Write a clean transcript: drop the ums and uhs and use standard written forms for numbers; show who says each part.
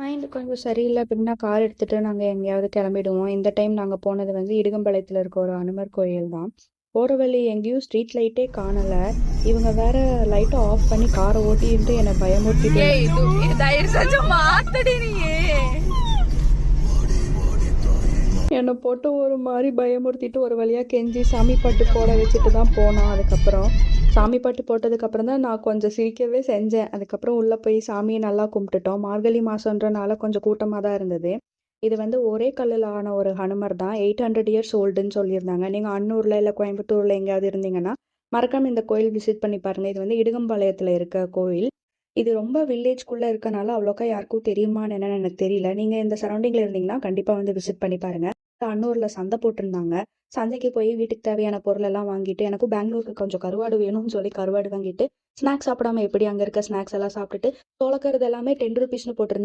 Speaker 1: Mind கொஞ்சம் சரியில்ல அப்படின்னா கார் எடுத்துட்டு நாங்க எங்கேயாவது கிளம்பிடுவோம். இந்த டைம் நாங்க போனது வந்து இடுகம்பாளையத்துல இருக்க ஒரு அனுமர் கோயில் தான். போற வழி எங்கேயும் ஸ்ட்ரீட் லைட்டே காணல. இவங்க வேற லைட்டை ஆஃப் பண்ணி காரை ஓட்டிட்டு என்னை பயமுறுத்திட்டு
Speaker 2: தயவு செஞ்சு மாத்தடி நீ.
Speaker 1: என்னை போட்டு ஒரு மாதிரி பயமுறுத்திட்டு ஒரு வழியா கெஞ்சி சாமி பாட்டு போட வச்சுட்டு தான் போனோம். அதுக்கப்புறம் சாமி பாட்டு போட்டதுக்கப்புறம் தான் நான் கொஞ்சம் சிரிக்கவே செஞ்சேன். அதுக்கப்புறம் உள்ளே போய் சாமியை நல்லா கும்பிட்டுட்டோம். மார்கழி மாதன்றனால கொஞ்சம் கூட்டமாக தான் இருந்தது. இது வந்து ஒரே கல்லில் ஆன ஒரு ஹனுமர் தான். 800 இயர்ஸ் ஓல்டுன்னு சொல்லியிருந்தாங்க. நீங்கள் அன்னூரில் இல்லை கோயம்புத்தூரில் எங்கேயாவது இருந்தீங்கன்னா மறக்காம இந்த கோயில் விசிட் பண்ணி பாருங்கள். இது வந்து இடுகம்பாளையத்தில் இருக்க கோயில். இது ரொம்ப வில்லேஜ்குள்ளே இருக்கனால அவ்வளோக்கா யாருக்கும் தெரியுமான்னு என்னன்னு எனக்கு தெரியல. நீங்கள் இந்த சரௌண்டிங்கில் இருந்தீங்கன்னா கண்டிப்பாக வந்து விசிட் பண்ணி பாருங்கள். அன்னூரில் சந்தை போட்டிருந்தாங்க. சந்தைக்கு போய் வீட்டுக்கு தேவையான பொருள் எல்லாம் வாங்கிட்டு, எனக்கும் பெங்களூருக்கு கொஞ்சம் கருவாடு வேணும்னு சொல்லி கருவாடு வாங்கிட்டு, ஸ்நாக்ஸ் சாப்பிடாம எப்படி அங்கே இருக்க ஸ்நாக்ஸ் எல்லாம் சாப்பிட்டுட்டு, சோளக்கருது எல்லாமே 10 ருபீஸ்னு போட்டிருந்தாங்க.